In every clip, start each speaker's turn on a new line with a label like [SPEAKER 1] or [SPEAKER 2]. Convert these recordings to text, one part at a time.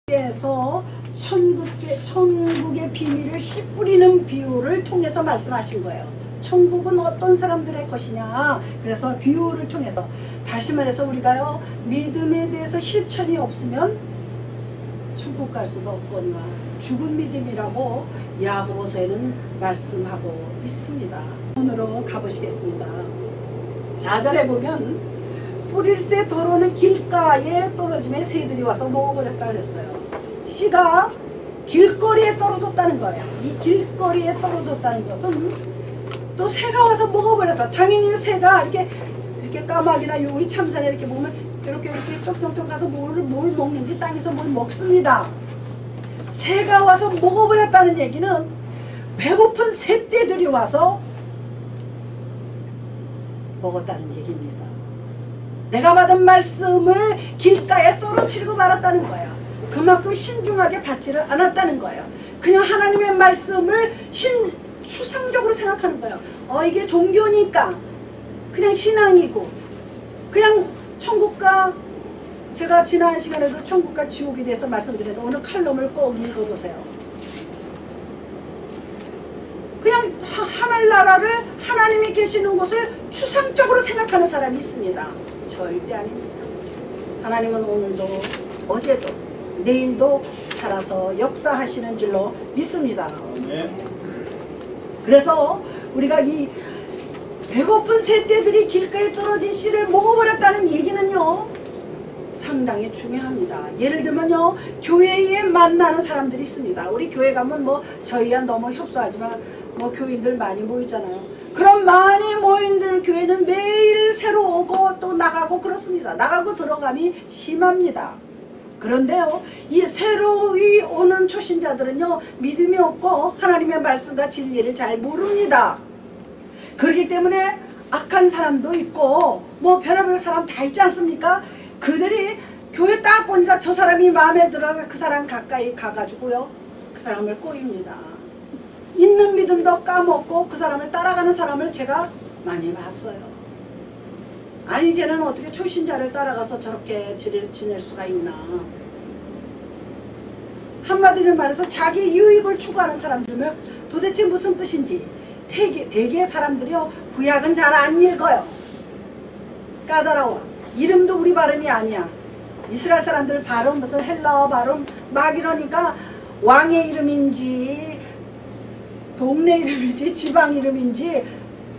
[SPEAKER 1] 에서 천국의 비밀을 씨 뿌리는 비유를 통해서 말씀하신 거예요. 천국은 어떤 사람들의 것이냐. 그래서 비유를 통해서 다시 말해서 우리가요 믿음에 대해서 실천이 없으면 천국 갈 수도 없거니와 죽은 믿음이라고 야고보서에는 말씀하고 있습니다. 오늘로 가보시겠습니다. 4절에 보면 뿌릴새 더러는 길가에 떨어짐에 새들이 와서 먹어버렸다 그랬어요. 씨가 길거리에 떨어졌다는 거예요. 이 길거리에 떨어졌다는 것은 또 새가 와서 먹어버려서, 당연히 새가 이렇게 까마귀나 우리 참새나 이렇게 보면 이렇게 쫑쫑쫑 가서 뭘 먹는지 땅에서 뭘 먹습니다. 새가 와서 먹어버렸다는 얘기는 배고픈 새떼들이 와서 먹었다는 얘기입니다. 내가 받은 말씀을 길가에 떨어뜨리고 말았다는 거예요. 그만큼 신중하게 받지를 않았다는 거예요. 그냥 하나님의 말씀을 추상적으로 생각하는 거예요. 이게 종교니까 그냥 신앙이고 그냥 천국과, 제가 지난 시간에도 천국과 지옥에 대해서 말씀드렸는데 오늘 칼럼을 꼭 읽어보세요. 그냥 하늘나라를, 하나님이 계시는 곳을 추상적으로 생각하는 사람이 있습니다. 절대 아닙니다. 하나님은 오늘도 어제도 내일도 살아서 역사하시는 줄로 믿습니다. 그래서 우리가 이 배고픈 새떼들이 길가에 떨어진 씨를 먹어버렸다는 얘기는요 상당히 중요합니다. 예를 들면요 교회에 만나는 사람들이 있습니다. 우리 교회 가면 뭐 저희야 너무 협소하지만 뭐 교인들 많이 모이잖아요. 그럼 많이 모인 교회는 매일 새로 오고 또 나가고 그렇습니다. 나가고 들어감이 심합니다. 그런데요 이 새로이 오는 초신자들은요 믿음이 없고 하나님의 말씀과 진리를 잘 모릅니다. 그렇기 때문에 악한 사람도 있고 뭐 별의별 사람 다 있지 않습니까? 그들이 교회 딱 보니까 저 사람이 마음에 들어서 그 사람 가까이 가가지고요 그 사람을 꼬입니다. 있는 믿음도 까먹고 그 사람을 따라가는 사람을 제가 많이 봤어요. 아니 쟤는 어떻게 초신자를 따라가서 저렇게 지낼 수가 있나. 한마디로 말해서 자기 유익을 추구하는 사람들이면 도대체 무슨 뜻인지. 대개 사람들이요 구약은 잘 안 읽어요. 까다로워. 이름도 우리 발음이 아니야. 이스라엘 사람들 발음 무슨 헬라어 발음 막 이러니까 왕의 이름인지 동네 이름인지 지방 이름인지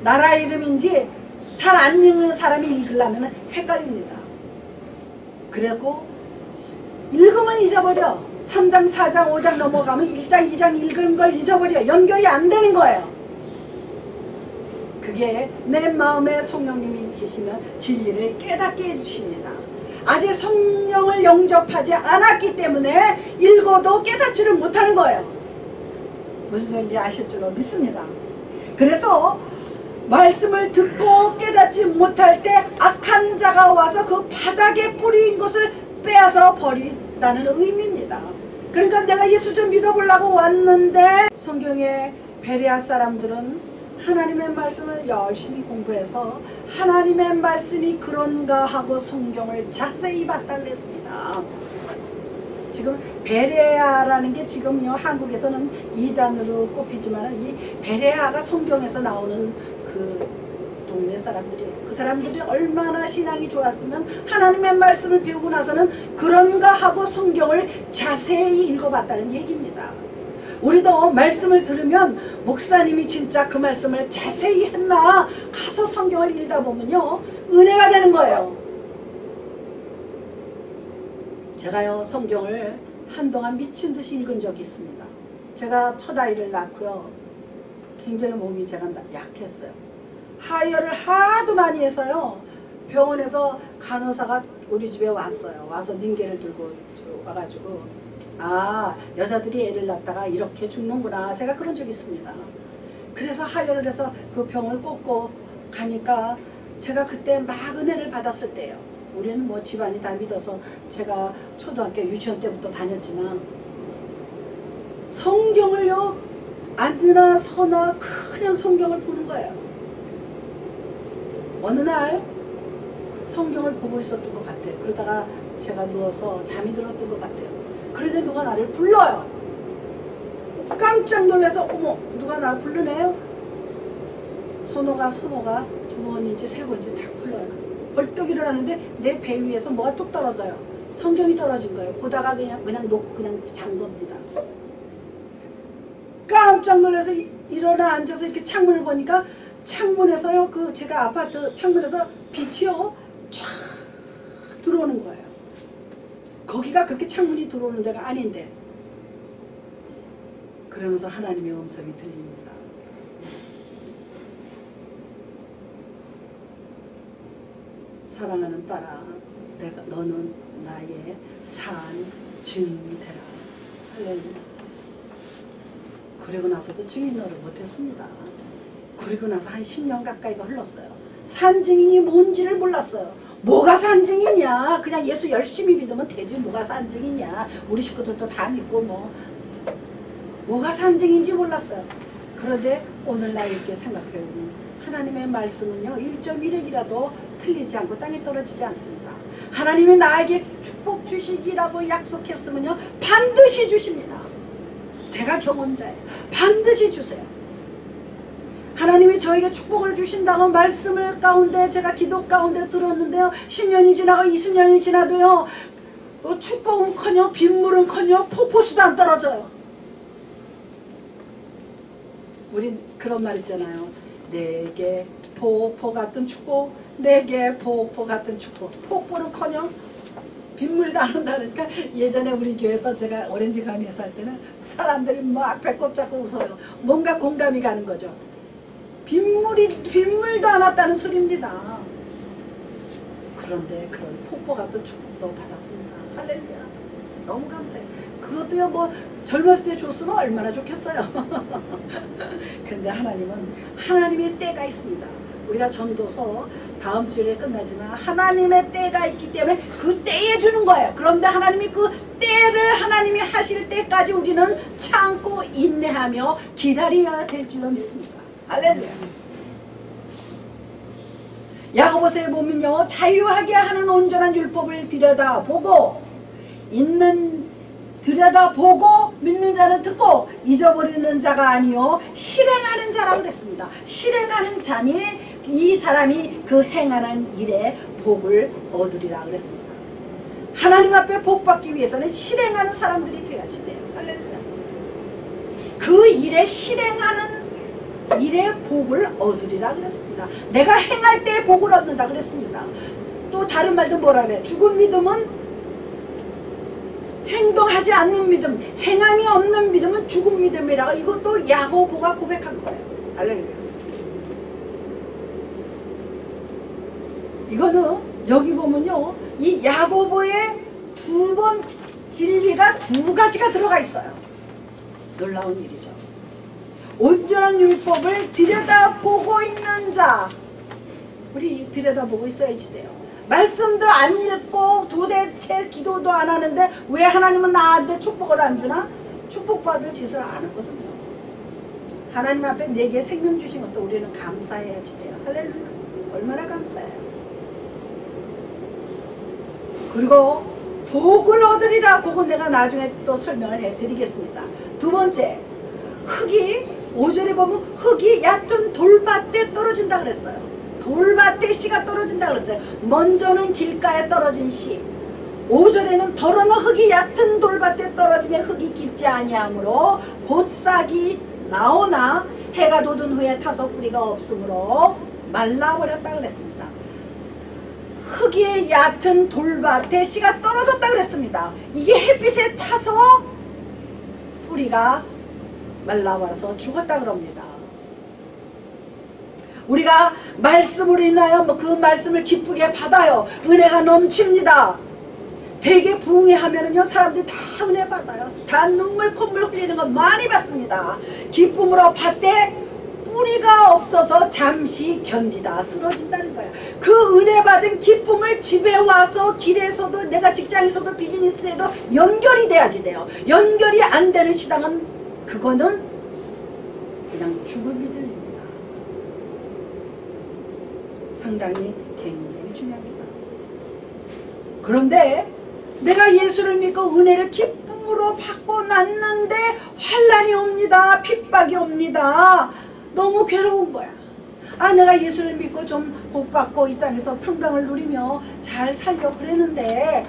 [SPEAKER 1] 나라 이름인지 잘 안 읽는 사람이 읽으려면 헷갈립니다. 그래고 읽으면 잊어버려. 3장 4장 5장 넘어가면 1장 2장 읽은 걸 잊어버려. 연결이 안 되는 거예요. 그게 내 마음에 성령님이 계시면 진리를 깨닫게 해주십니다. 아직 성령을 영접하지 않았기 때문에 읽어도 깨닫지를 못하는 거예요. 무슨 소리인지 아실 줄로 믿습니다. 그래서 말씀을 듣고 깨닫지 못할 때 악한 자가 와서 그 바닥에 뿌린 것을 빼앗아 버린다는 의미입니다. 그러니까 내가 예수 좀 믿어보려고 왔는데 성경의 베레아 사람들은 하나님의 말씀을 열심히 공부해서 하나님의 말씀이 그런가 하고 성경을 자세히 봤다 그랬습니다. 지금 베레아라는 게 지금요 한국에서는 이단으로 꼽히지만 이 베레아가 성경에서 나오는 그 동네 사람들이에요. 그 사람들이 얼마나 신앙이 좋았으면 하나님의 말씀을 배우고 나서는 그런가 하고 성경을 자세히 읽어봤다는 얘기입니다. 우리도 말씀을 들으면 목사님이 진짜 그 말씀을 자세히 했나 가서 성경을 읽다 보면요 은혜가 되는 거예요. 제가요 성경을 한동안 미친 듯이 읽은 적이 있습니다. 제가 첫 아이를 낳고요 굉장히 몸이 제가 약했어요. 하혈을 하도 많이 해서요 병원에서 간호사가 우리 집에 왔어요. 와서 닌게를 들고 와가지고 여자들이 애를 낳다가 이렇게 죽는구나. 제가 그런 적이 있습니다. 그래서 하혈을 해서 그 병을 꽂고 가니까 제가 그때 막 은혜를 받았을 때예요. 우리는 뭐 집안이 다 믿어서 제가 초등학교 유치원 때부터 다녔지만 성경을요 앉으나 서나 그냥 성경을 보는 거예요. 어느 날 성경을 보고 있었던 것 같아요. 그러다가 제가 누워서 잠이 들었던 것 같아요. 그런데 누가 나를 불러요. 깜짝 놀라서 어머 누가 나 부르네요. 선호가 두 번인지 세 번인지 딱 불러요. 벌떡 일어나는데 내 배 위에서 뭐가 뚝 떨어져요. 성경이 떨어진 거예요. 보다가 그냥 놓고 그냥 잔 겁니다. 깜짝 놀라서 일어나 앉아서 이렇게 창문을 보니까 창문에서요, 그 제가 아파트 창문에서 빛이요 쫙 들어오는 거예요. 거기가 그렇게 창문이 들어오는 데가 아닌데. 그러면서 하나님의 음성이 들립니다. 사랑하는 딸아, 너는 나의 산 증인이 되라. 할렐루야. 그리고 나서도 증인 노릇 못했습니다. 그리고 나서 한 10년 가까이가 흘렀어요. 산 증인이 뭔지를 몰랐어요. 뭐가 산 증인이야. 그냥 예수 열심히 믿으면 되지. 뭐가 산 증인이야. 우리 식구들도 다 믿고 뭐가 산 증인지 몰랐어요. 그런데 오늘날 이렇게 생각해보면 하나님의 말씀은요 1.1핵이라도 틀리지 않고 땅에 떨어지지 않습니다. 하나님이 나에게 축복 주시기라고 약속했으면요 반드시 주십니다. 제가 경험자예요. 반드시 주세요. 하나님이 저에게 축복을 주신다고 말씀을 가운데 제가 기도 가운데 들었는데요. 10년이 지나고 20년이 지나도요. 축복은커녕 빗물은커녕 폭포수도 안 떨어져요. 우린 그런 말 있잖아요. 내게 폭포 같은 축복, 내게 폭포 같은 축복. 폭포는커녕 빗물도 안 온다니까. 예전에 우리 교회에서 제가 오렌지 강의에서 할 때는 사람들이 막 배꼽 잡고 웃어요. 뭔가 공감이 가는 거죠. 빗물도 안 왔다는 소리입니다. 그런데 그런 폭포 같은 축복도 받았습니다. 할렐루야. 너무 감사해요. 그것도요 뭐 젊었을 때 줬으면 얼마나 좋겠어요. 그런데 하나님은 하나님의 때가 있습니다. 우리가 전도서 다음 주에 끝나지만 하나님의 때가 있기 때문에 그 때에 주는 거예요. 그런데 하나님이 그 때를 하나님이 하실 때까지 우리는 참고 인내하며 기다려야 될 줄로 믿습니다. 할렐루야. 야고보서에 보면요 자유하게 하는 온전한 율법을 들여다보고 들여다보고 믿는 자는 듣고 잊어버리는 자가 아니요 실행하는 자라고 그랬습니다. 실행하는 자니 이 사람이 그 행하는 일에 복을 얻으리라 그랬습니다. 하나님 앞에 복 받기 위해서는 실행하는 사람들이 되어야지 돼요. 할렐루야. 그 일에 실행하는 일에 복을 얻으리라 그랬습니다. 내가 행할 때 복을 얻는다 그랬습니다. 또 다른 말도 뭐라 그래? 죽은 믿음은 행동하지 않는 믿음, 행함이 없는 믿음은 죽은 믿음이라고 이것도 야고보가 고백한 거예요. 할렐루야. 이거는 여기 보면요 이 야고보의 두 번 진리가 두 가지가 들어가 있어요. 놀라운 일이죠. 온전한 율법을 들여다보고 있는 자, 우리 들여다보고 있어야지 돼요. 말씀도 안 읽고 도대체 기도도 안 하는데 왜 하나님은 나한테 축복을 안 주나? 축복받을 짓을 안 하거든요. 하나님 앞에 내게 생명 주신 것도 우리는 감사해야지 돼요. 할렐루야. 얼마나 감사해요. 그리고 복을 얻으리라. 그건 내가 나중에 또 설명을 해드리겠습니다. 두 번째, 흙이 5절에 보면 흙이 얕은 돌밭에 떨어진다 그랬어요. 돌밭에 씨가 떨어진다 그랬어요. 먼저는 길가에 떨어진 씨. 5절에는 더러는 흙이 얕은 돌밭에 떨어지면 흙이 깊지 아니하므로 곧 싹이 나오나 해가 돋은 후에 타서 뿌리가 없으므로 말라버렸다 그랬습니다. 흙이 얕은 돌밭에 씨가 떨어졌다 그랬습니다. 이게 햇빛에 타서 뿌리가 말라버려서 죽었다 그럽니다. 우리가 말씀으로 인하여 그 말씀을 기쁘게 받아요. 은혜가 넘칩니다. 되게 부흥회하면은요 사람들이 다 은혜 받아요. 다 눈물 콧물 흘리는 거 많이 받습니다. 기쁨으로 받되 뿌리가 없어서 잠시 견디다 쓰러진다는 거예요. 그 은혜 받은 기쁨을 집에 와서 길에서도 내가 직장에서도 비즈니스에도 연결이 돼야지 돼요. 연결이 안 되는 시당은 그거는 그냥 죽음이 들립니다. 상당히 굉장히 중요합니다. 그런데 내가 예수를 믿고 은혜를 기쁨으로 복음으로 받고 났는데 환난이 옵니다. 핍박이 옵니다. 너무 괴로운 거야. 아, 내가 예수를 믿고 좀 복받고 이 땅에서 평강을 누리며 잘 살려 그랬는데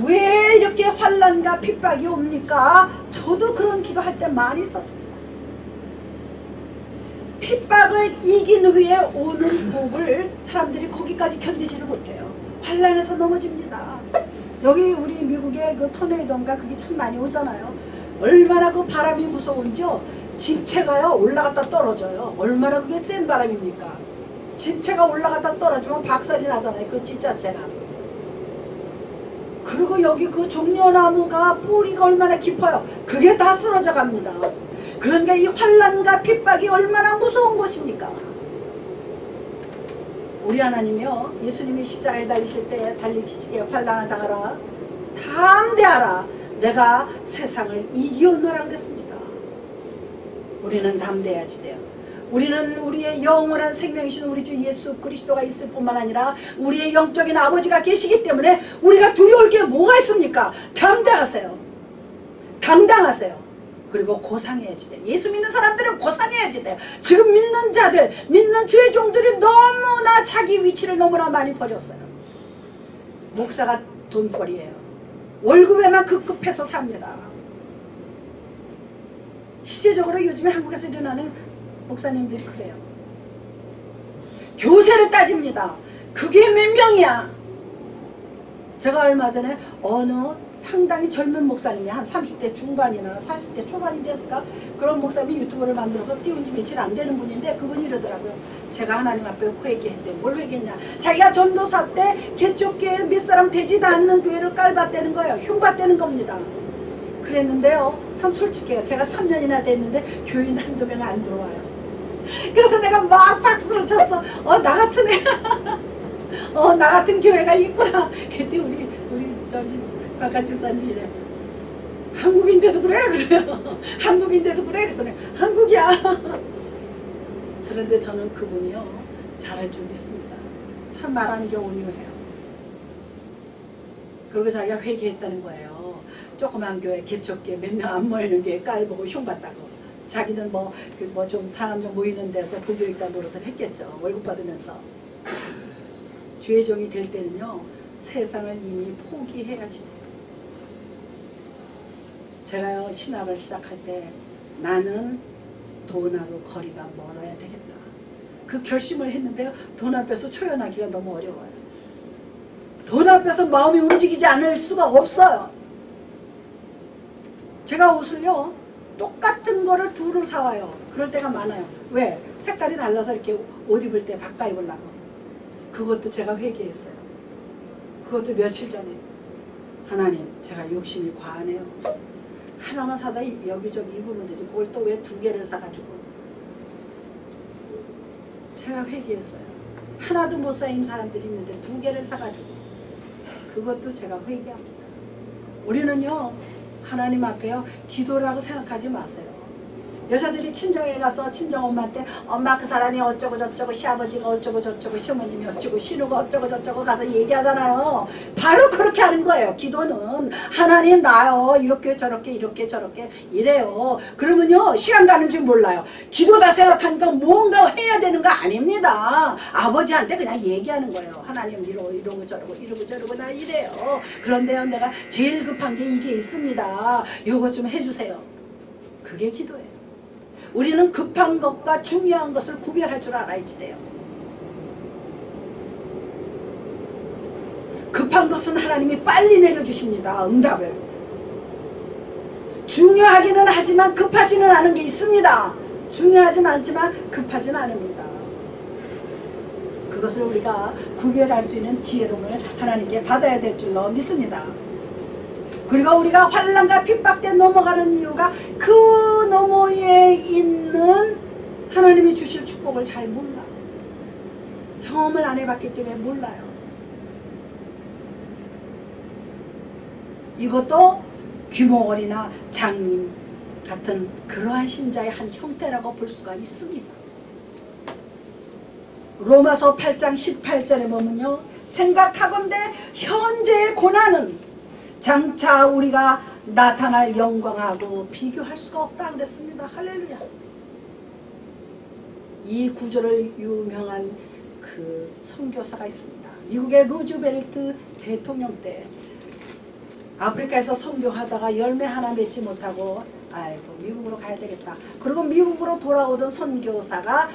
[SPEAKER 1] 왜 이렇게 환난과 핍박이 옵니까? 저도 그런 기도할 때 많이 있었습니다. 핍박을 이긴 후에 오는 복을 사람들이 거기까지 견디지를 못해요. 환난에서 넘어집니다. 여기 우리 미국의 그 토네이도인가 그게 참 많이 오잖아요. 얼마나 그 바람이 무서운지요. 집채가요 올라갔다 떨어져요. 얼마나 그게 센 바람입니까? 집채가 올라갔다 떨어지면 박살이 나잖아요. 그 집 자체가. 그리고 여기 그 종려나무가 뿌리가 얼마나 깊어요. 그게 다 쓰러져 갑니다. 그러니까 이 환난과 핍박이 얼마나 무서운 것입니까? 우리 하나님이요, 예수님이 십자가에 달리실 때 달리시기에 환난을 당하라, 담대하라, 내가 세상을 이기었노라 그랬습니다. 우리는 담대해야지 돼요. 우리는 우리의 영원한 생명이신 우리 주 예수 그리스도가 있을 뿐만 아니라 우리의 영적인 아버지가 계시기 때문에 우리가 두려울 게 뭐가 있습니까? 담대하세요. 당당하세요. 그리고 고상해야지 돼요. 예수 믿는 사람들은 고상해야지 돼요. 지금 믿는 자들, 믿는 주의 종들이 너무나 자기 위치를 너무나 많이 버렸어요. 목사가 돈벌이에요. 월급에만 급급해서 삽니다. 시제적으로 요즘에 한국에서 일어나는 목사님들이 그래요. 교세를 따집니다. 그게 몇 명이야? 제가 얼마 전에 어느 상당히 젊은 목사님이 한 30대 중반이나 40대 초반이 됐을까? 그런 목사님이 유튜브를 만들어서 띄운 지 며칠 안 되는 분인데 그분이 이러더라고요. 제가 하나님 앞에 회개했대. 뭘 회개했냐? 자기가 전도사 때 개척교회 몇 사람 되지도 않는 교회를 깔봤다는 거예요. 흉봤다는 겁니다. 그랬는데요. 참 솔직해요. 제가 3년이나 됐는데 교인 한두 명 안 들어와요. 그래서 내가 막 박수를 쳤어. 나 같은 애. 나 같은 교회가 있구나. 그때 우리 저기 박가 집사님이래. 한국인데도 그래? 그래요. 한국인데도 그래? 그래서 한국이야. 그런데 저는 그분이요 잘할 줄 믿습니다. 참 말하는 게 온유해요. 그리고 자기가 회개했다는 거예요. 조그만 교회 개척교회 몇 명 안 모이는 교회 깔보고 흉봤다고. 자기는 좀 사람 좀 모이는 데서 불교익자 노릇을 했겠죠. 월급 받으면서. 주의 종이 될 때는요 세상을 이미 포기해야지 돼요. 제가요 신학을 시작할 때 나는 돈하고 거리가 멀어야 되겠다. 그 결심을 했는데요. 돈 앞에서 초연하기가 너무 어려워요. 돈 앞에서 마음이 움직이지 않을 수가 없어요. 제가 옷을요 똑같은 거를 둘을 사와요. 그럴 때가 많아요. 왜? 색깔이 달라서 이렇게 옷 입을 때 바꿔 입으려고. 그것도 제가 회개했어요. 그것도 며칠 전에 하나님 제가 욕심이 과하네요. 하나만 사다 여기저기 입으면 되지 그걸 또 왜 두 개를 사가지고. 제가 회개했어요. 하나도 못 사인 사람들이 있는데 두 개를 사가지고. 그것도 제가 회개합니다. 우리는요 하나님 앞에요 기도라고 생각하지 마세요. 여자들이 친정에 가서 친정엄마한테 엄마 그 사람이 어쩌고 저쩌고 시아버지가 어쩌고 저쩌고 시어머님이 어쩌고 신우가 어쩌고 저쩌고 가서 얘기하잖아요. 바로 그렇게 하는 거예요. 기도는 하나님 나요 이렇게 저렇게 이렇게 저렇게 이래요. 그러면요 시간 가는 줄 몰라요. 기도다 생각하니까 뭔가 해야 되는 거 아닙니다. 아버지한테 그냥 얘기하는 거예요. 하나님 이러고 저러고 이러고 저러고 나 이래요. 그런데요 내가 제일 급한 게 이게 있습니다. 요거 좀 해주세요. 그게 기도예요. 우리는 급한 것과 중요한 것을 구별할 줄 알아야지 돼요. 급한 것은 하나님이 빨리 내려주십니다. 응답을. 중요하기는 하지만 급하지는 않은 게 있습니다. 중요하진 않지만 급하진 않습니다. 그것을 우리가 구별할 수 있는 지혜로움을 하나님께 받아야 될 줄로 믿습니다. 그리고 우리가 환난과 핍박 때 넘어가는 이유가 그 너머에 있는 하나님이 주실 축복을 잘 몰라. 경험을 안 해봤기 때문에 몰라요. 이것도 귀몽월이나 장님 같은 그러한 신자의 한 형태라고 볼 수가 있습니다. 로마서 8장 18절에 보면요 생각하건대 현재의 고난은 장차 우리가 나타날 영광하고 비교할 수가 없다 그랬습니다. 할렐루야. 이 구절을 유명한 그 선교사가 있습니다. 미국의 루즈벨트 대통령 때 아프리카에서 선교하다가 열매 하나 맺지 못하고 아이고 미국으로 가야 되겠다. 그리고 미국으로 돌아오던 선교사가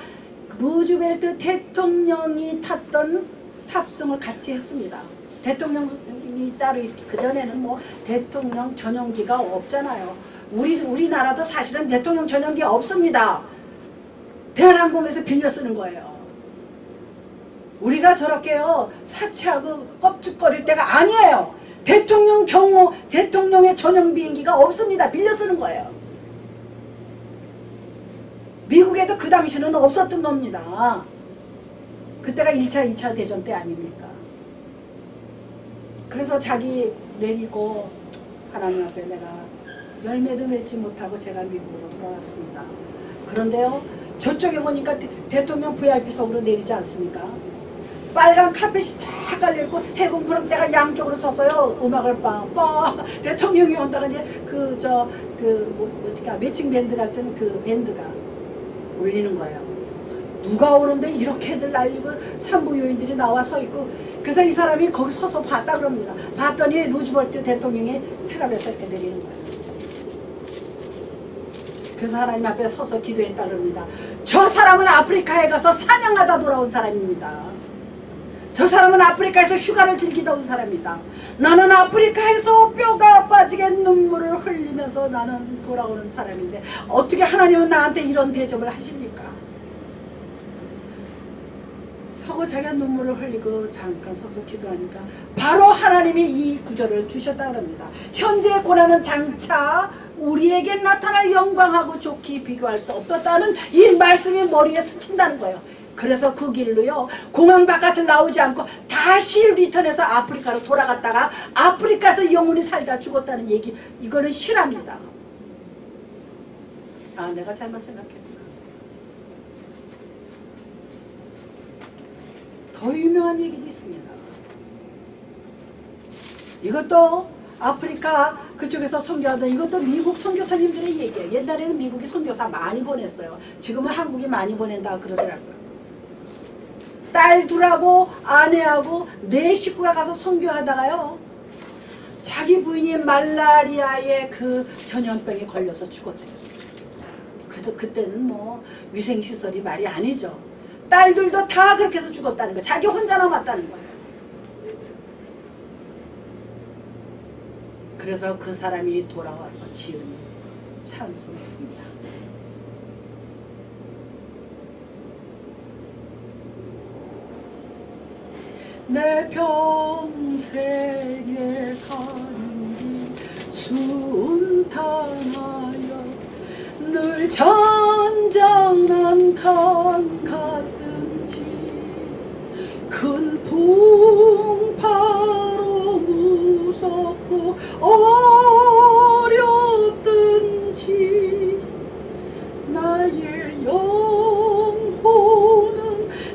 [SPEAKER 1] 루즈벨트 대통령이 탔던 탑승을 같이 했습니다. 대통령이 따로 그전에는 뭐 대통령 전용기가 없잖아요. 우리나라도 사실은 대통령 전용기 없습니다. 대한항공에서 빌려 쓰는 거예요. 우리가 저렇게요 사치하고 껍죽거릴 때가 아니에요. 대통령의 전용 비행기가 없습니다. 빌려 쓰는 거예요. 미국에도 그 당시는 없었던 겁니다. 그때가 1차, 2차 대전 때 아닙니까? 그래서 자기 내리고 하나님 앞에 내가 열매도 맺지 못하고 제가 미국으로 돌아왔습니다. 그런데요 저쪽에 보니까 대통령 VIP석으로 내리지 않습니까? 빨간 카펫이 다 깔려있고 해군 구름대가 양쪽으로 서서요 음악을 대통령이 온다가 이제 매칭 밴드 같은 그 밴드가 울리는 거예요. 누가 오는데 이렇게들 날리고 산부요인들이 나와 서 있고 그래서 이 사람이 거기 서서 봤다 그럽니다. 봤더니 루즈벨트 대통령이 텔아비브에서 이렇게 내리는 거예요. 그래서 하나님 앞에 서서 기도했다 그럽니다. 저 사람은 아프리카에 가서 사냥하다 돌아온 사람입니다. 저 사람은 아프리카에서 휴가를 즐기다 온 사람이다. 나는 아프리카에서 뼈가 빠지게 눈물을 흘리면서 나는 돌아오는 사람인데 어떻게 하나님은 나한테 이런 대접을 하십니까? 하고 자기가 눈물을 흘리고 잠깐 서서 기도하니까 바로 하나님이 이 구절을 주셨다 그럽니다. 현재의 고난은 장차 우리에게 나타날 영광하고 좋게 비교할 수 없었다는 이 말씀이 머리에 스친다는 거예요. 그래서 그 길로요 공항 바깥을 나오지 않고 다시 리턴해서 아프리카로 돌아갔다가 아프리카에서 영원히 살다 죽었다는 얘기, 이거는 실합니다. 아 내가 잘못 생각했구나. 더 유명한 얘기도 있습니다. 이것도 아프리카 그쪽에서 선교하던 이것도 미국 선교사님들의 얘기예요. 옛날에는 미국이 선교사 많이 보냈어요. 지금은 한국이 많이 보낸다 그러더라고요. 딸 둘하고 아내하고 4식구가 가서 선교하다가요 자기 부인이 말라리아의 그 전염병에 걸려서 죽었대요. 그때는 뭐 위생시설이 말이 아니죠. 딸들도 다 그렇게 해서 죽었다는 거예요. 자기 혼자 남았다는 거예요. 그래서 그 사람이 돌아와서 지은 찬송했습니다. 내 평생에 가는 길 순탄하여 늘 잔잔한 강 같든지 큰 풍파로 무섭고 어렵든지 나의 영혼은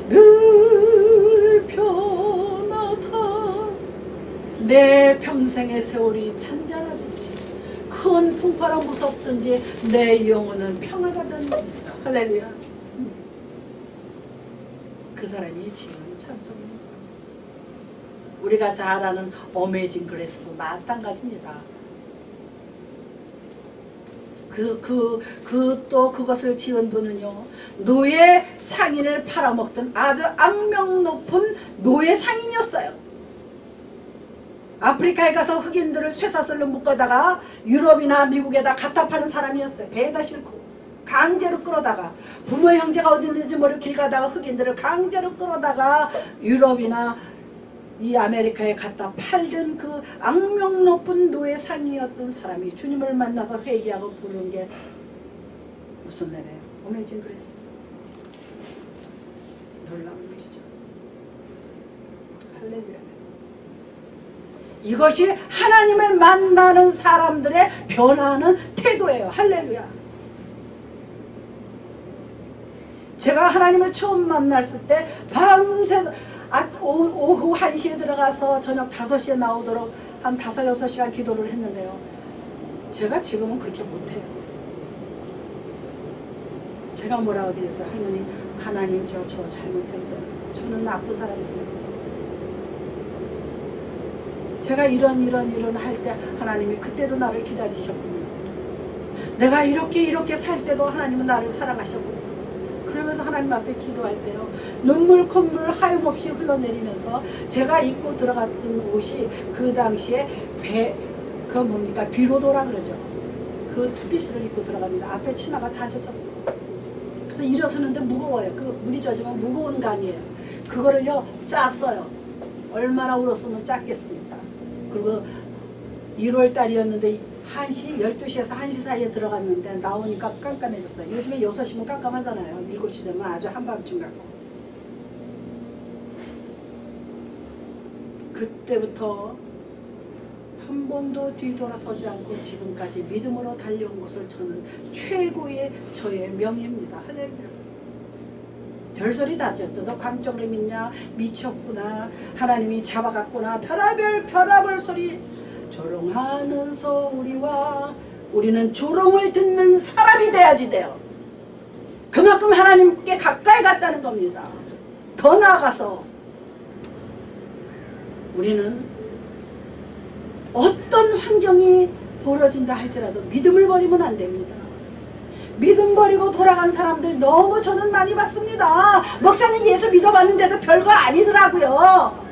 [SPEAKER 1] 늘 편하다. 내 평생의 세월이 잔잔하든지 큰 풍파로 무섭든지 내 영혼은 평화가 된답니다. 할렐루야. 그 사람이 지은 찬송입니다. 우리가 잘 아는 어메이징 그레이스도 마찬가지입니다. 또 그것을 지은 분은요 노예 상인을 팔아먹던 아주 악명 높은 노예 상인이었어요. 아프리카에 가서 흑인들을 쇠사슬로 묶어다가 유럽이나 미국에다 갖다 파는 사람이었어요. 배에다 싣고 강제로 끌어다가 부모 형제가 어디 있는지 모르고 길 가다가 흑인들을 강제로 끌어다가 유럽이나 이 아메리카에 갖다 팔던 그 악명 높은 노예 상이었던 사람이 주님을 만나서 회개하고 부른 게 무슨 노래예요? 어메이징 그레이스. 놀라운 일이죠. 할렐루야. 이것이 하나님을 만나는 사람들의 변화하는 태도예요. 할렐루야. 제가 하나님을 처음 만났을 때 밤새 오후 1시에 들어가서 저녁 5시에 나오도록 한 5, 6시간 기도를 했는데요. 제가 지금은 그렇게 못해요. 제가 뭐라고 그랬어요? 할머니, 하나님 저 잘못했어요. 저는 나쁜 사람이에요. 제가 이런 할 때 하나님이 그때도 나를 기다리셨군요. 내가 이렇게 살 때도 하나님은 나를 사랑하셨군요. 그러면서 하나님 앞에 기도할 때요, 눈물 콧물 하염없이 흘러내리면서 제가 입고 들어갔던 옷이 그 당시에 그 뭡니까, 비로도라 그러죠. 그 투피스를 입고 들어갑니다. 앞에 치마가 다 젖었어요. 그래서 일어서는데 무거워요. 그 물이 젖으면 무거운 간이에요. 그거를요 짰어요. 얼마나 울었으면 짰겠습니까. 그리고 1월 달이었는데 1시, 12시에서 1시 사이에 들어갔는데 나오니까 깜깜해졌어요. 요즘에 6시면 깜깜하잖아요. 7시 되면 아주 한밤중 같고. 그때부터 한 번도 뒤돌아서지 않고 지금까지 믿음으로 달려온 것을 저는 최고의 저의 명예입니다. 할렐루야. 별소리 다 졌다. 너 광적으로 믿냐? 미쳤구나. 하나님이 잡아갔구나. 별아별 소리. 조롱하는 소리와 우리는 조롱을 듣는 사람이 돼야지 돼요. 그만큼 하나님께 가까이 갔다는 겁니다. 더 나아가서 우리는 어떤 환경이 벌어진다 할지라도 믿음을 버리면 안 됩니다. 믿음 버리고 돌아간 사람들 너무 저는 많이 봤습니다. 목사님 예수 믿어봤는데도 별거 아니더라고요.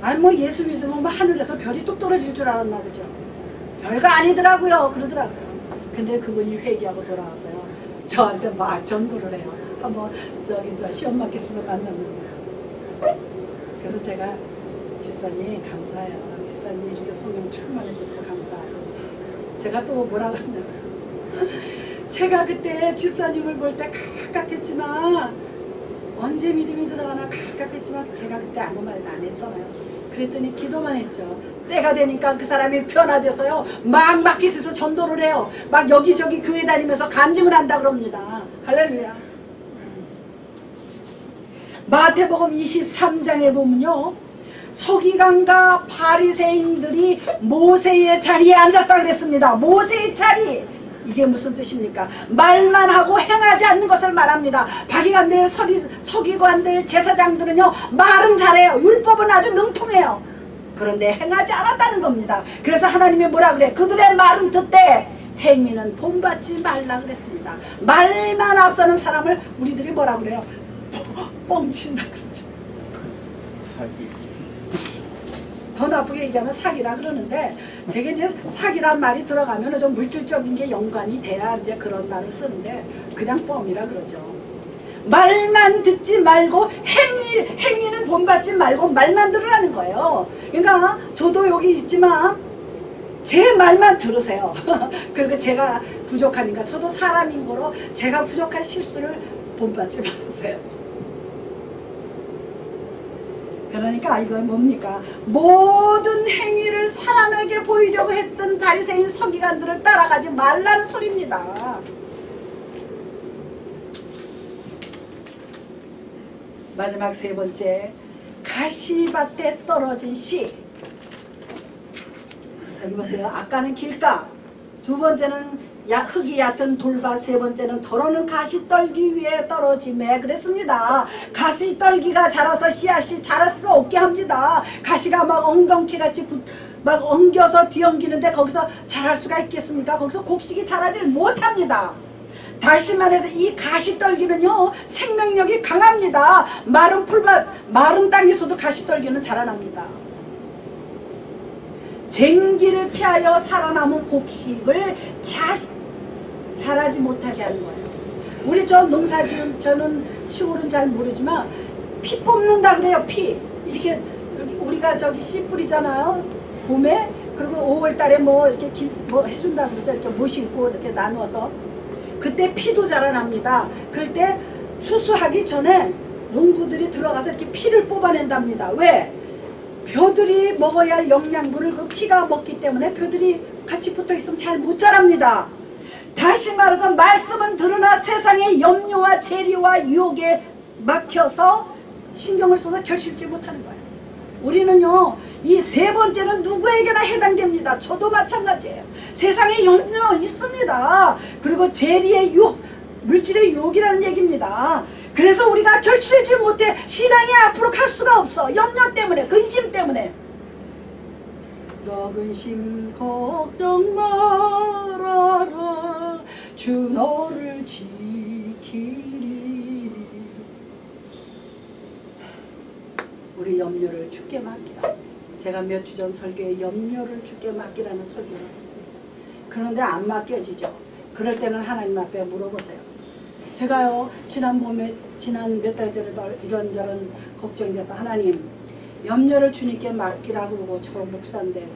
[SPEAKER 1] 아니 뭐 예수 믿으면 뭐 하늘에서 별이 뚝 떨어질 줄 알았나 보죠. 별거 아니더라고요. 그러더라고요. 근데 그분이 회개하고 돌아와서요, 저한테 막 전도를 해요. 한번 저 시험마켓에서 만났는데, 그래서 제가 집사님 감사해요. 집사님이 이렇게 성령 충만해줘서 감사해요. 제가 또 뭐라 그러냐면, 제가 그때 집사님을 볼 때 가깝겠지만 언제 믿음이 들어가나 가깝겠지만 제가 그때 아무 말도 안 했잖아요. 그랬더니 기도만 했죠. 때가 되니까 그 사람이 변화돼서요 막 마켓에서 전도를 해요. 막 여기저기 교회 다니면서 간증을 한다 그럽니다. 할렐루야. 마태복음 23장에 보면요, 서기관과 바리새인들이 모세의 자리에 앉았다 그랬습니다. 모세의 자리. 이게 무슨 뜻입니까? 말만 하고 행하지 않는 것을 말합니다. 바기관들, 서기관들, 제사장들은요 말은 잘해요. 율법은 아주 능통해요. 그런데 행하지 않았다는 겁니다. 그래서 하나님이 뭐라 그래? 그들의 말은 듣되 행위는 본받지 말라 그랬습니다. 말만 앞서는 사람을 우리들이 뭐라 그래요? 뻥친다 그러죠. 사기. 더 나쁘게 얘기하면 사기라 그러는데, 되게 이제 사기란 말이 들어가면 좀 물질적인 게 연관이 돼야 이제 그런 말을 쓰는데, 그냥 뻥이라 그러죠. 말만 듣지 말고 행위는 본받지 말고 말만 들으라는 거예요. 그러니까 저도 여기 있지만 제 말만 들으세요. 그리고 제가 부족하니까, 저도 사람인 거로 제가 부족한 실수를 본받지 마세요. 그러니까 이건 뭡니까? 모든 행위를 사람에게 보이려고 했던 바리새인 서기관들을 따라가지 말라는 소리입니다. 마지막 세 번째, 가시밭에 떨어진 씨. 여기 보세요. 아까는 길가, 두 번째는 흙이 얕은 돌밭, 세 번째는 더러는 가시떨기 위에 떨어짐에 그랬습니다. 가시떨기가 자라서 씨앗이 자랄 수 없게 합니다. 가시가 막 엉겅퀴같이 막 엉겨서 뒤엉기는데 거기서 자랄 수가 있겠습니까? 거기서 곡식이 자라질 못합니다. 다시 말해서 이 가시떨기는요 생명력이 강합니다. 마른 풀밭, 마른 땅에서도 가시떨기는 자라납니다. 쟁기를 피하여 살아남은 곡식을 자라지 못하게 하는 거예요. 우리 저 농사지은, 저는 시골은 잘 모르지만 피 뽑는다 그래요. 피 이렇게 우리가 저기 씨 뿌리잖아요 봄에. 그리고 5월달에 뭐 이렇게 뭐 해준다 그러죠. 이렇게 못 심고 이렇게 나눠서 그때 피도 자라납니다. 그럴 때 추수하기 전에 농부들이 들어가서 이렇게 피를 뽑아낸답니다. 왜? 벼들이 먹어야 할 영양분을 그 피가 먹기 때문에 벼들이 같이 붙어있으면 잘 못 자랍니다. 다시 말해서 말씀은 들으나 세상의 염려와 재리와 유혹에 막혀서 신경을 써서 결실지 못하는 거예요. 우리는요, 이 세 번째는 누구에게나 해당됩니다. 저도 마찬가지예요. 세상에 염려 있습니다. 그리고 재리의 유혹, 물질의 유혹이라는 얘기입니다. 그래서 우리가 결실지 못해 신앙이 앞으로 갈 수가 없어. 염려 때문에, 근심 때문에. 너 근심 걱정 말아라, 주 너를 지키리. 우리 염려를 주께 맡기라. 제가 몇 주 전 설교에 염려를 주께 맡기라는 설교를 했습니다. 그런데 안 맡겨지죠. 그럴 때는 하나님 앞에 물어보세요. 제가요, 지난 몇 달 전에 이런저런 걱정이 돼서 하나님, 염려를 주님께 맡기라고 그러고 저 목사인데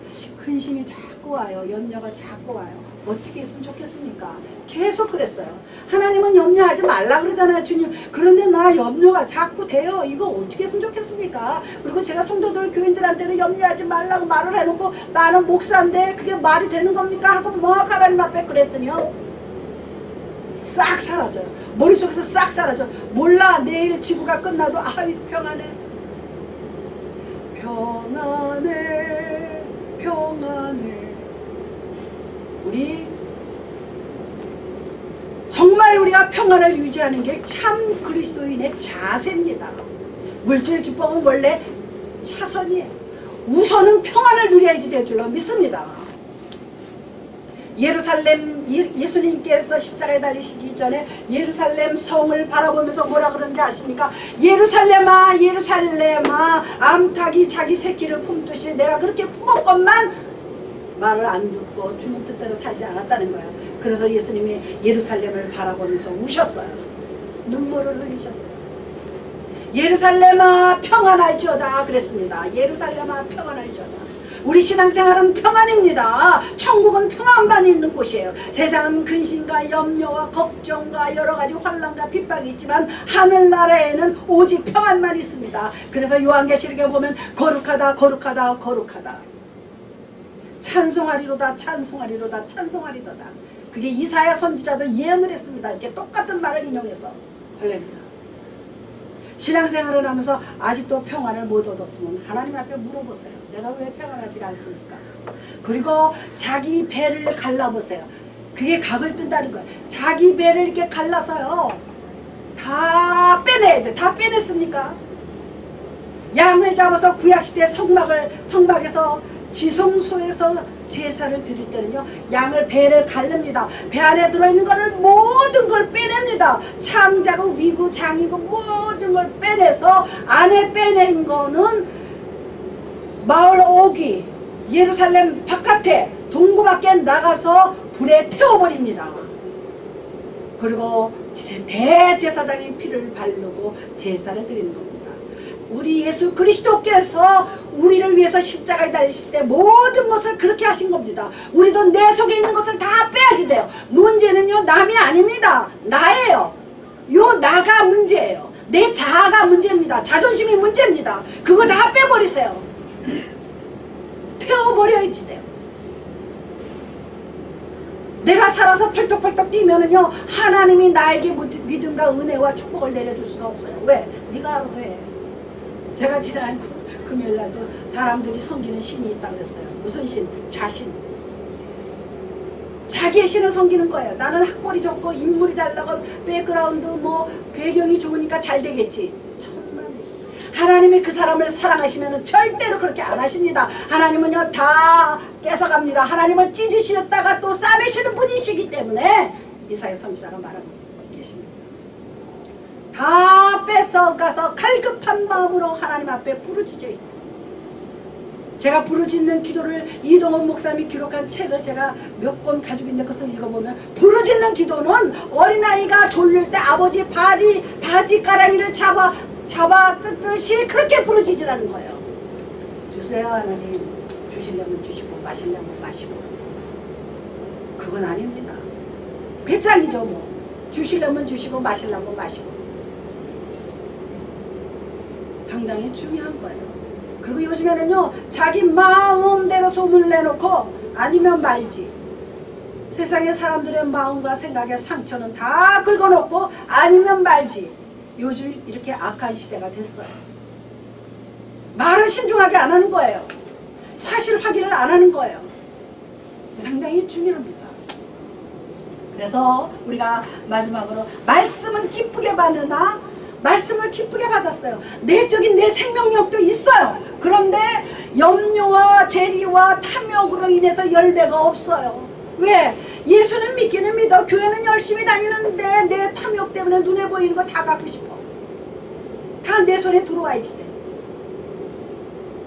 [SPEAKER 1] 근심이 자꾸 와요. 염려가 자꾸 와요. 어떻게 했으면 좋겠습니까? 계속 그랬어요. 하나님은 염려하지 말라 그러잖아요, 주님. 그런데 나 염려가 자꾸 돼요. 이거 어떻게 했으면 좋겠습니까? 그리고 제가 성도들, 교인들한테는 염려하지 말라고 말을 해놓고 나는 목사인데 그게 말이 되는 겁니까? 하고 막 하나님 앞에 그랬더니요, 싹 사라져요. 머릿속에서 싹 사라져. 몰라, 내일 지구가 끝나도 아이 평안해, 평안해, 평안해. 우리 정말 우리가 평안을 유지하는 게 참 그리스도인의 자세입니다. 물질 주법은 원래 차선이에요. 우선은 평안을 누려야지 될 줄로 믿습니다. 예루살렘, 예수님께서 십자가에 달리시기 전에 예루살렘 성을 바라보면서 뭐라 그러는지 아십니까? 예루살렘아, 예루살렘아, 암탉이 자기 새끼를 품듯이 내가 그렇게 품었건만 말을 안 듣고 주님 뜻대로 살지 않았다는 거예요. 그래서 예수님이 예루살렘을 바라보면서 우셨어요. 눈물을 흘리셨어요. 예루살렘아 평안할지어다 그랬습니다. 예루살렘아 평안할지어다. 우리 신앙생활은 평안입니다. 천국은 평안만 있는 곳이에요. 세상은 근심과 염려와 걱정과 여러가지 환난과 핍박이 있지만 하늘나라에는 오직 평안만 있습니다. 그래서 요한계시록에 보면 거룩하다 거룩하다 거룩하다, 찬송하리로다 찬송하리로다 찬송하리로다. 그게 이사야 선지자도 예언을 했습니다. 이렇게 똑같은 말을 인용해서. 할렐루야. 신앙생활을 하면서 아직도 평안을 못 얻었으면 하나님 앞에 물어보세요. 내가 왜 평안하지 않습니까? 그리고 자기 배를 갈라보세요. 그게 각을 뜬다는 거예요. 자기 배를 이렇게 갈라서요, 다 빼내야 돼. 다 빼냈습니까? 양을 잡아서 구약시대 성막에서 지성소에서 제사를 드릴 때는요, 양을 배를 가릅니다. 배 안에 들어있는 거를 모든 걸 빼냅니다. 창자고 위고 장이고 모든 걸 빼내서 안에 빼낸 거는 마을 오기, 예루살렘 바깥에 동구밖에 나가서 불에 태워버립니다. 그리고 대제사장이 피를 바르고 제사를 드리는 겁니다. 우리 예수 그리스도께서 우리를 위해서 십자가에 달리실 때 모든 것을 그렇게 하신 겁니다. 우리도 내 속에 있는 것을 다 빼야지 돼요. 문제는요, 남이 아닙니다. 나예요. 요 나가 문제예요. 내 자아가 문제입니다. 자존심이 문제입니다. 그거 다 빼버리세요. 태워버려야지 돼요. 내가 살아서 펄떡펄떡 뛰면은요, 하나님이 나에게 믿음과 은혜와 축복을 내려줄 수가 없어요. 왜? 네가 알아서 해. 제가 지난 금요일날도 사람들이 섬기는 신이 있다고 했어요. 무슨 신? 자신. 자기의 신을 섬기는 거예요. 나는 학벌이 좋고 인물이 잘 나고 백그라운드 뭐 배경이 좋으니까 잘 되겠지. 정말 하나님이 그 사람을 사랑하시면 절대로 그렇게 안 하십니다. 하나님은요, 다 뺏어갑니다. 하나님은 찢으시다가 또 싸매시는 분이시기 때문에 이사야 선지자가 말하고 계십니다. 다 뺏어가서 갈급한 마음으로 하나님 앞에 부르짖어 있다. 제가 부르짖는 기도를 이동원 목사님이 기록한 책을 제가 몇 권 가지고 있는 것을 읽어보면, 부르짖는 기도는 어린아이가 졸릴 때 아버지 바지가랑이를 잡아 뜯듯이 그렇게 부르짖으라는 거예요. 주세요 하나님. 주시려면 주시고 마시려면 마시고. 그건 아닙니다. 배짱이죠 뭐. 주시려면 주시고 마시려면 마시고. 상당히 중요한 거예요. 그리고 요즘에는요, 자기 마음대로 소문을 내놓고 아니면 말지. 세상의 사람들의 마음과 생각의 상처는 다 긁어놓고 아니면 말지. 요즘 이렇게 악한 시대가 됐어요. 말을 신중하게 안 하는 거예요. 사실 확인을 안 하는 거예요. 상당히 중요합니다. 그래서 우리가 마지막으로 말씀은 기쁘게 받으나 말씀을 기쁘게 받았어요. 내적인 내 생명력도 있어요. 그런데 염려와 재리와 탐욕으로 인해서 열매가 없어요. 왜? 예수는 믿기는 믿어. 교회는 열심히 다니는데 내 탐욕 때문에 눈에 보이는 거 다 갖고 싶어. 다 내 손에 들어와야지 돼.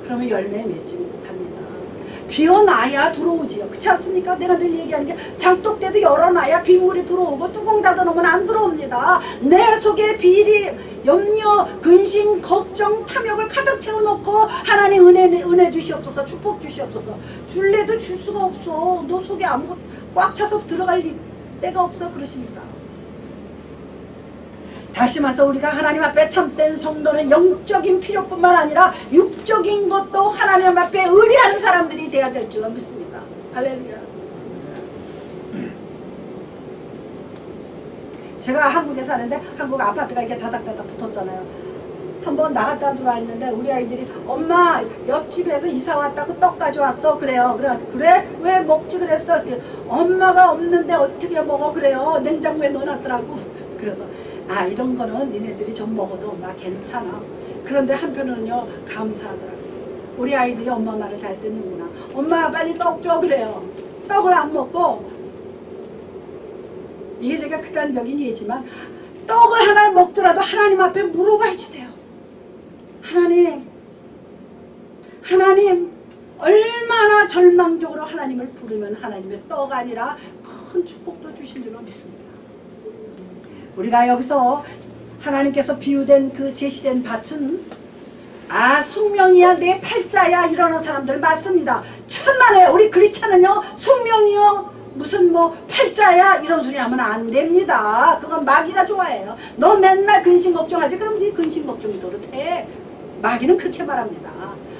[SPEAKER 1] 그러면 열매 맺지 못합니다. 비워놔야 들어오지요. 그렇지 않습니까? 내가 늘 얘기하는 게 장독대도 열어놔야 빗물이 들어오고 뚜껑 닫아놓으면 안 들어옵니다. 내 속에 비리, 염려, 근심, 걱정, 탐욕을 가득 채워놓고 하나님 은혜 주시옵소서, 축복 주시옵소서. 줄래도 줄 수가 없어. 너 속에 아무것도 꽉 차서 들어갈 데가 없어. 그러십니다. 다시 말해서 우리가 하나님 앞에 참된 성도는 영적인 필요뿐만 아니라 육적인 것도 하나님 앞에 의뢰하는 사람들이 되어야 될 줄로 믿습니다. 할렐루야. 제가 한국에 사는데 한국 아파트가 이렇게 다닥다닥 붙었잖아요. 한번 나갔다 들어왔는데 우리 아이들이 엄마 옆집에서 이사 왔다고 떡 가져왔어. 그래요. 그래가지고 그래? 왜 먹지 그랬어? 엄마가 없는데 어떻게 먹어? 그래요. 냉장고에 넣어놨더라고. 그래서 아 이런 거는 니네들이 좀 먹어도 엄마 괜찮아. 그런데 한편으로는요 감사하더라고요. 우리 아이들이 엄마 말을 잘 듣는구나. 엄마 빨리 떡 줘. 그래요. 떡을 안 먹고 이게 제가 극단적인 예지만 떡을 하나를 먹더라도 하나님 앞에 물어봐야지 돼요. 하나님 얼마나 절망적으로 하나님을 부르면 하나님의 떡 아니라 큰 축복도 주신 줄로 믿습니다. 우리가 여기서 하나님께서 비유된 그 제시된 밭은 아 숙명이야 내 팔자야 이러는 사람들 맞습니다. 천만에 우리 크리스찬은요 숙명이요 무슨 뭐 팔자야 이런 소리 하면 안 됩니다. 그건 마귀가 좋아해요. 너 맨날 근심 걱정하지. 그럼 네 근심 걱정이 도록 마귀는 그렇게 말합니다.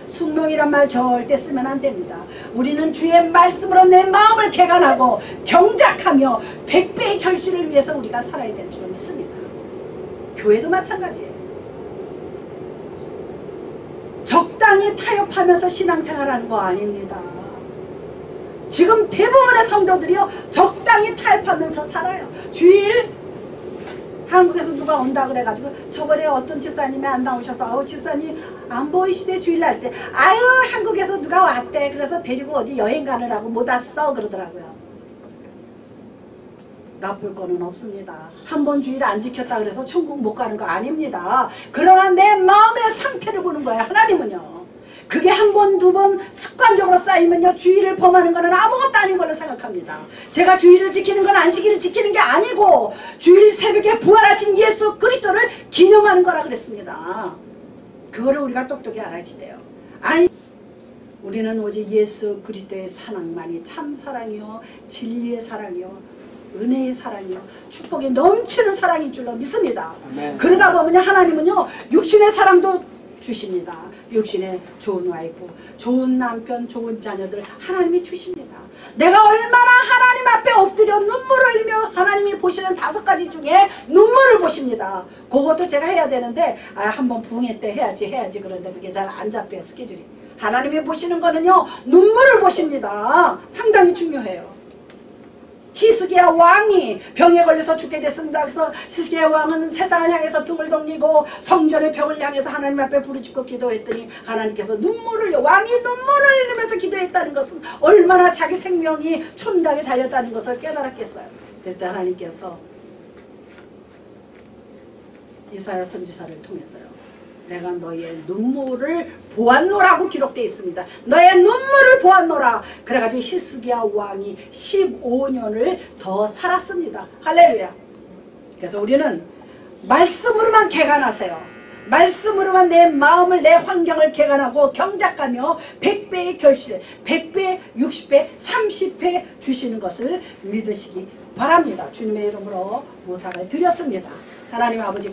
[SPEAKER 1] 숙명이란 말 절대 쓰면 안 됩니다. 우리는 주의 말씀으로 내 마음을 개간하고 경작하며 100배의 결실을 위해서 우리가 살아야 될 줄 믿습니다. 교회도 마찬가지예요. 적당히 타협하면서 신앙생활하는 거 아닙니다. 지금 대부분의 성도들이요 적당히 타협하면서 살아요. 주일 한국에서 누가 온다 그래가지고 저번에 어떤 집사님이 안 나오셔서 아우 집사님 안 보이시대 주일날 때 아유 한국에서 누가 왔대 그래서 데리고 어디 여행 가느라고 못 왔어 그러더라고요. 나쁠 거는 없습니다. 한 번 주일 안 지켰다 그래서 천국 못 가는 거 아닙니다. 그러나 내 마음의 상태를 보는 거예요. 하나님은요. 그게 한 번, 두 번 습관적으로 쌓이면요 주의를 범하는 거는 아무것도 아닌 걸로 생각합니다. 제가 주의를 지키는 건 안식일을 지키는 게 아니고 주일 새벽에 부활하신 예수 그리스도를 기념하는 거라 그랬습니다. 그거를 우리가 똑똑히 알아야지 돼요. 아니 우리는 오직 예수 그리스도의 사랑만이 참 사랑이요 진리의 사랑이요 은혜의 사랑이요 축복이 넘치는 사랑인 줄로 믿습니다. 아멘. 그러다 보면 하나님은요 육신의 사랑도 주십니다. 육신에 좋은 와이프, 좋은 남편, 좋은 자녀들 하나님이 주십니다. 내가 얼마나 하나님 앞에 엎드려 눈물을 흘리며 하나님이 보시는 5가지 중에 눈물을 보십니다. 그것도 제가 해야 되는데 한번 부흥회 때 해야지 그런데 그게 잘 안 잡혀요. 스케줄이. 하나님이 보시는 거는요 눈물을 보십니다. 상당히 중요해요. 히스기야 왕이 병에 걸려서 죽게 됐습니다. 그래서 히스기야 왕은 세상을 향해서 등을 돌리고 성전의 벽을 향해서 하나님 앞에 부르짖고 기도했더니 하나님께서 왕이 눈물을 흘리면서 기도했다는 것은 얼마나 자기 생명이 촌각에 달렸다는 것을 깨달았겠어요. 그때 하나님께서 이사야 선지자를 통해서요 내가 너의 눈물을 보았노라고 기록되어 있습니다. 너의 눈물을 보았노라. 그래가지고 히스기야 왕이 15년을 더 살았습니다. 할렐루야. 그래서 우리는 말씀으로만 개간하세요. 말씀으로만 내 마음을 내 환경을 개간하고 경작하며 100배의 결실 100배 60배 30배 주시는 것을 믿으시기 바랍니다. 주님의 이름으로 부탁을 드렸습니다. 하나님 아버지